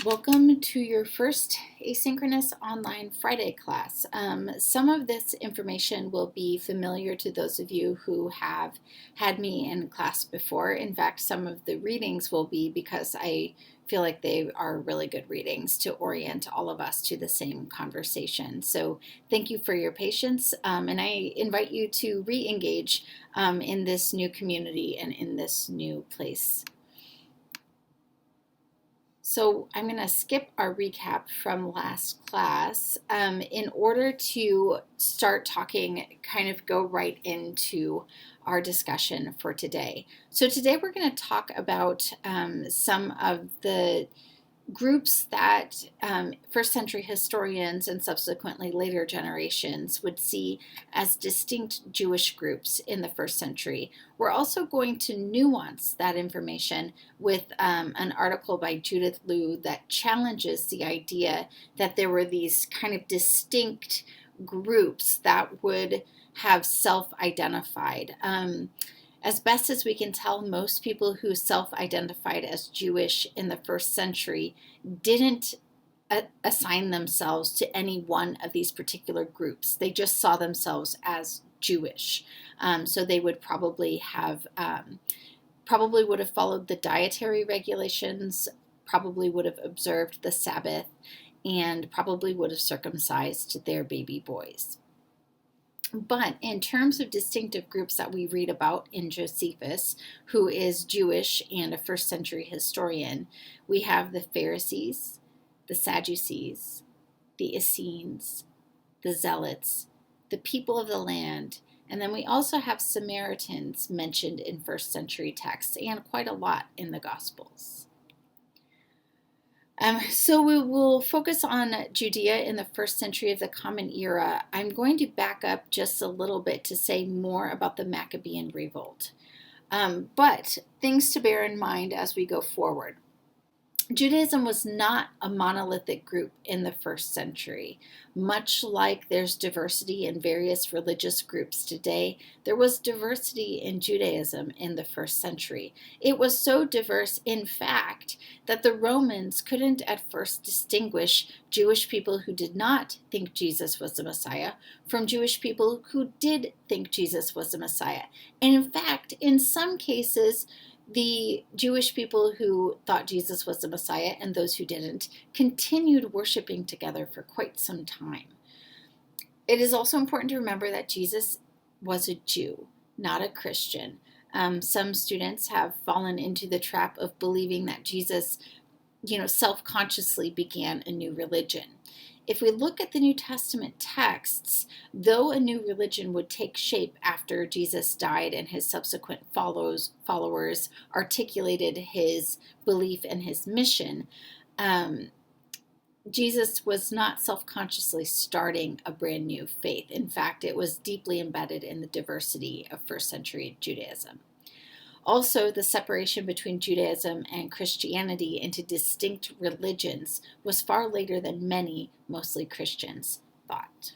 Welcome to your first asynchronous online Friday class. Some of this information will be familiar to those of you who have had me in class before. In fact, some of the readings will be because I feel like they are really good readings to orient all of us to the same conversation. So thank you for your patience, and I invite you to re-engage in this new community and in this new place. So I'm going to skip our recap from last class in order to start talking, kind of go right into our discussion for today. So today we're going to talk about some of the groups that first century historians and subsequently later generations would see as distinct Jewish groups in the first century. We're also going to nuance that information with an article by Judith Liu that challenges the idea that there were these kind of distinct groups that would have self-identified. As best as we can tell, most people who self-identified as Jewish in the first century didn't assign themselves to any one of these particular groups. They just saw themselves as Jewish. So they would probably would have followed the dietary regulations, probably would have observed the Sabbath, and probably would have circumcised their baby boys. But in terms of distinctive groups that we read about in Josephus, who is Jewish and a first century historian, we have the Pharisees, the Sadducees, the Essenes, the Zealots, the people of the land, and then we also have Samaritans mentioned in first century texts and quite a lot in the Gospels. So we will focus on Judea in the first century of the Common Era. I'm going to back up just a little bit to say more about the Maccabean revolt. But things to bear in mind as we go forward. Judaism was not a monolithic group in the first century. Much like there's diversity in various religious groups today, there was diversity in Judaism in the first century. It was so diverse, in fact, that the Romans couldn't at first distinguish Jewish people who did not think Jesus was the Messiah from Jewish people who did think Jesus was the Messiah. And in fact, in some cases, the Jewish people who thought Jesus was the Messiah and those who didn't continued worshiping together for quite some time. It is also important to remember that Jesus was a Jew, not a Christian. Some students have fallen into the trap of believing that Jesus, self-consciously began a new religion. If we look at the New Testament texts, though a new religion would take shape after Jesus died and his subsequent followers articulated his belief and his mission, Jesus was not self-consciously starting a brand new faith. In fact, it was deeply embedded in the diversity of first century Judaism. Also, the separation between Judaism and Christianity into distinct religions was far later than many, mostly Christians, thought.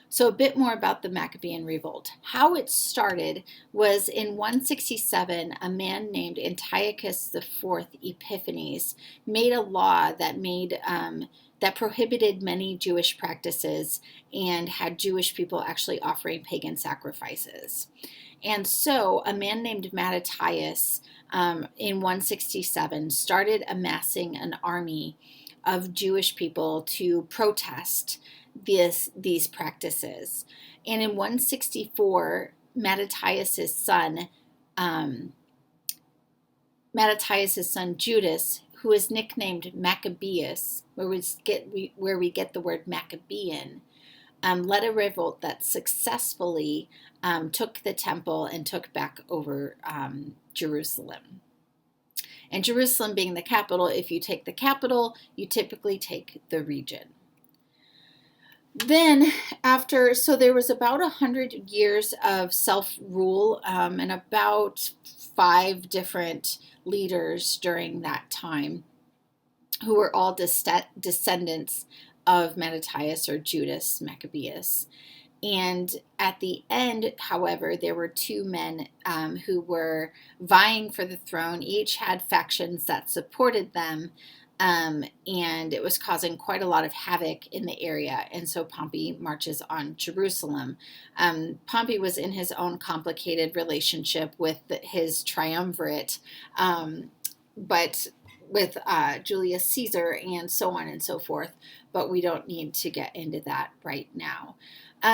So a bit more about the Maccabean revolt. How it started was in 167, a man named Antiochus IV Epiphanes made a law that prohibited many Jewish practices and had Jewish people actually offering pagan sacrifices. And so a man named Mattathias in 167 started amassing an army of Jewish people to protest these practices. And in 164, Mattathias' son Judas, who is nicknamed Maccabeus, where we get the word Maccabean, led a revolt that successfully took the temple and took back over Jerusalem. And Jerusalem being the capital, if you take the capital, you typically take the region. Then so there was about 100 years of self-rule and about 5 different leaders during that time who were all descendants of Mattathias or Judas Maccabeus. And at the end, however, there were two men who were vying for the throne. Each had factions that supported them, and it was causing quite a lot of havoc in the area. And so Pompey marches on Jerusalem. Pompey was in his own complicated relationship with his triumvirate, but with Julius Caesar and so on and so forth. But we don't need to get into that right now.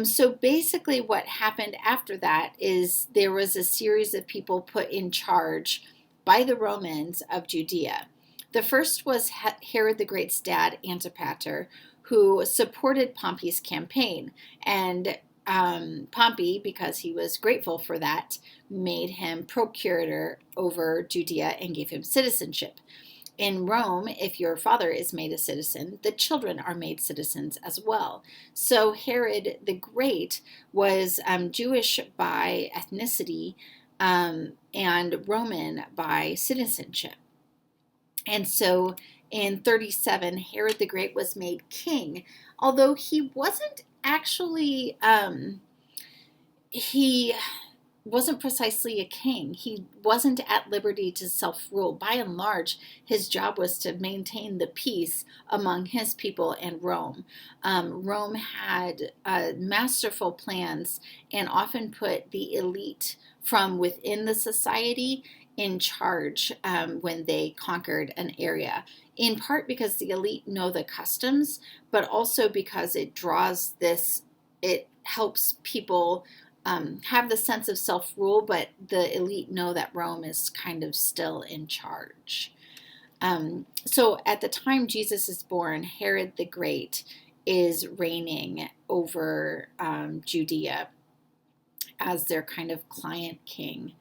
So basically what happened after that is there was a series of people put in charge by the Romans of Judea. The first was Herod the Great's dad, Antipater, who supported Pompey's campaign. And Pompey, because he was grateful for that, made him procurator over Judea and gave him citizenship. In Rome, if your father is made a citizen, the children are made citizens as well. So Herod the Great was Jewish by ethnicity and Roman by citizenship. And so in 37, Herod the Great was made king, although he wasn't actually, he wasn't precisely a king. He wasn't at liberty to self-rule. By and large, his job was to maintain the peace among his people and Rome. Rome had masterful plans and often put the elite from within the society in charge when they conquered an area, in part because the elite know the customs, but also because it helps people have the sense of self-rule, but the elite know that Rome is kind of still in charge. So at the time Jesus is born, Herod the Great is reigning over Judea as their kind of client king.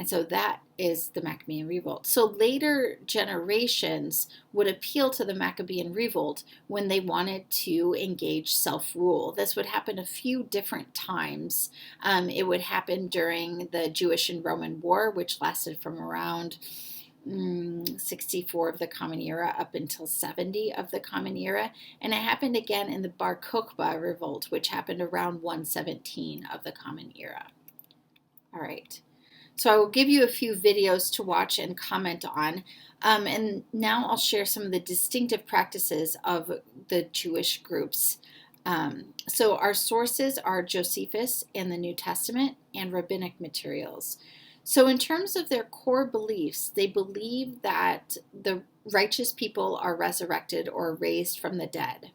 And so that is the Maccabean Revolt. So later generations would appeal to the Maccabean Revolt when they wanted to engage self-rule. This would happen a few different times. It would happen during the Jewish and Roman War, which lasted from around 64 of the Common Era up until 70 of the Common Era. And it happened again in the Bar Kokhba Revolt, which happened around 117 of the Common Era. All right. So I will give you a few videos to watch and comment on. And now I'll share some of the distinctive practices of the Jewish groups. So our sources are Josephus and the New Testament and rabbinic materials. So in terms of their core beliefs, they believe that the righteous people are resurrected or raised from the dead.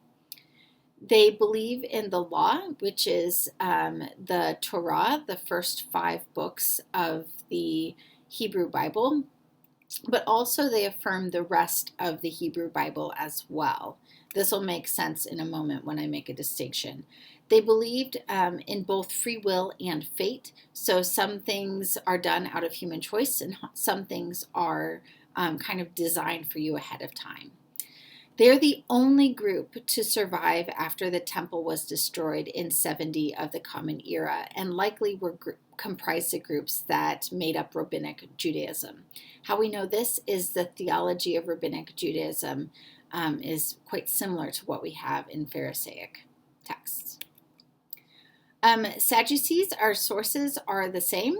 They believe in the law, which is the Torah, the first 5 books of the Hebrew Bible, but also they affirm the rest of the Hebrew Bible as well. This will make sense in a moment when I make a distinction. They believed in both free will and fate, so some things are done out of human choice and some things are kind of designed for you ahead of time. They're the only group to survive after the temple was destroyed in 70 of the Common Era, and likely were comprised of groups that made up Rabbinic Judaism. How we know this is the theology of Rabbinic Judaism is quite similar to what we have in Pharisaic texts. Sadducees, our sources are the same.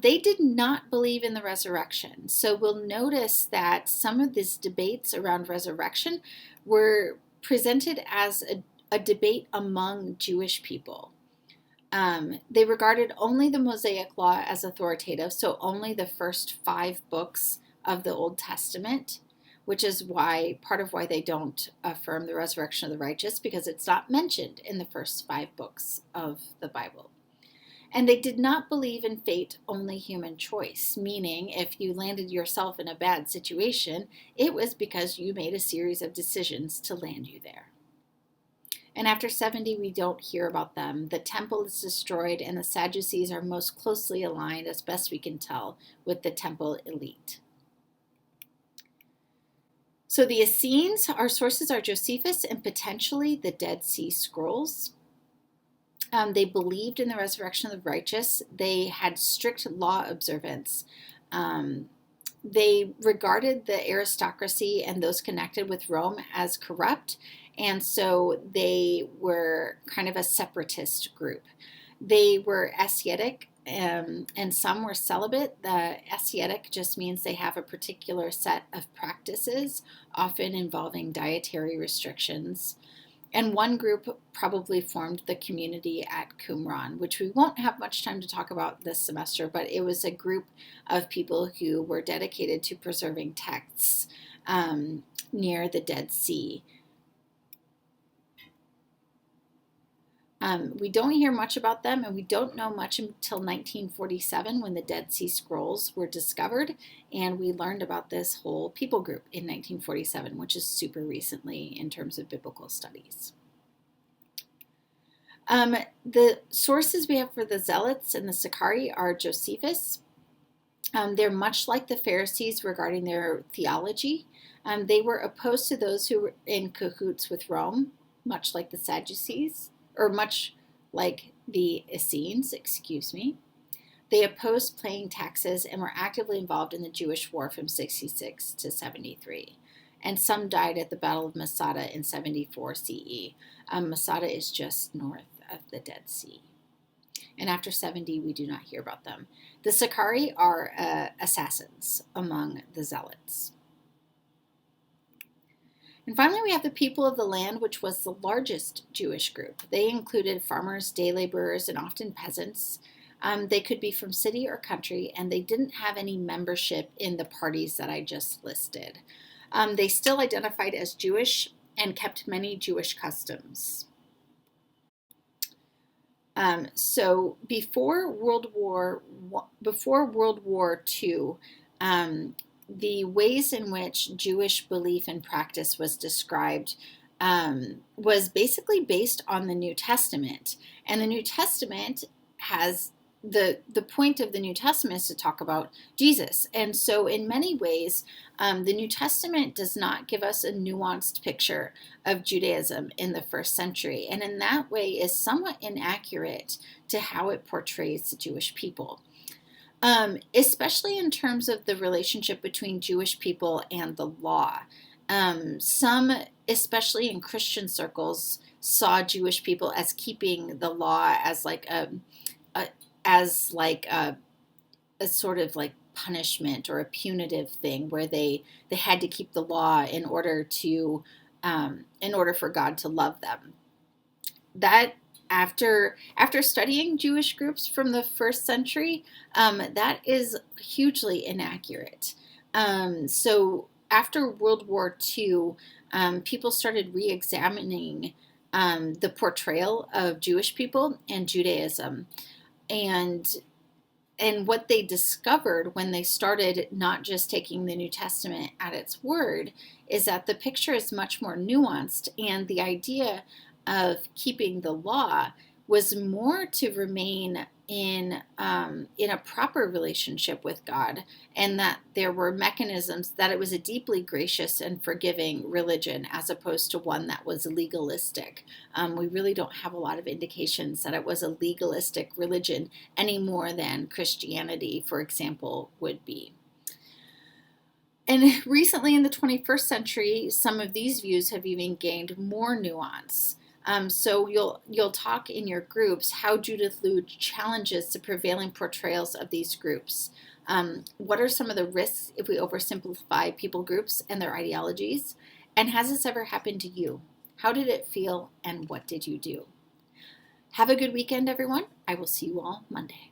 They did not believe in the resurrection. So we'll notice that some of these debates around resurrection were presented as a debate among Jewish people. They regarded only the Mosaic Law as authoritative, so only the first 5 books of the Old Testament, which is part of why they don't affirm the resurrection of the righteous, because it's not mentioned in the first 5 books of the Bible. And they did not believe in fate, only human choice, meaning if you landed yourself in a bad situation, it was because you made a series of decisions to land you there. And after 70, we don't hear about them. The temple is destroyed, and the Sadducees are most closely aligned, as best we can tell, with the temple elite. So the Essenes, our sources are Josephus and potentially the Dead Sea Scrolls. They believed in the resurrection of the righteous. They had strict law observance. They regarded the aristocracy and those connected with Rome as corrupt, And so they were kind of a separatist group. They were ascetic, and some were celibate. The ascetic just means they have a particular set of practices, often involving dietary restrictions. And one group probably formed the community at Qumran, which we won't have much time to talk about this semester, but it was a group of people who were dedicated to preserving texts near the Dead Sea. We don't hear much about them, and we don't know much until 1947 when the Dead Sea Scrolls were discovered, and we learned about this whole people group in 1947, which is super recently in terms of biblical studies. The sources we have for the Zealots and the Sicarii are Josephus. They're much like the Pharisees regarding their theology. They were opposed to those who were in cahoots with Rome, much like the Sadducees, or much like the Essenes, They opposed paying taxes and were actively involved in the Jewish War from 66 to 73. And some died at the Battle of Masada in 74 CE. Masada is just north of the Dead Sea. And after 70, we do not hear about them. The Sicarii are assassins among the Zealots. And finally, we have the people of the land, which was the largest Jewish group. They included farmers, day laborers, and often peasants. They could be from city or country, and they didn't have any membership in the parties that I just listed. They still identified as Jewish and kept many Jewish customs. So before World War II, the ways in which Jewish belief and practice was described was basically based on the New Testament. And the New Testament has the point of the New Testament is to talk about Jesus. And so in many ways, the New Testament does not give us a nuanced picture of Judaism in the first century. And in that way is somewhat inaccurate to how it portrays the Jewish people. Especially in terms of the relationship between Jewish people and the law. Some, especially in Christian circles, saw Jewish people as keeping the law as like a sort of like punishment or a punitive thing, where they had to keep the law in order for God to love them. That after studying Jewish groups from the first century, that is hugely inaccurate. So after World War II, people started re-examining the portrayal of Jewish people and Judaism. And what they discovered when they started not just taking the New Testament at its word is that the picture is much more nuanced, and the idea of keeping the law was more to remain in a proper relationship with God, and that there were mechanisms, that it was a deeply gracious and forgiving religion as opposed to one that was legalistic. We really don't have a lot of indications that it was a legalistic religion any more than Christianity, for example, would be. And recently in the 21st century, some of these views have even gained more nuance. So you'll talk in your groups how Judith Liu challenges the prevailing portrayals of these groups. What are some of the risks if we oversimplify people groups and their ideologies? And has this ever happened to you? How did it feel, and what did you do? Have a good weekend, everyone. I will see you all Monday.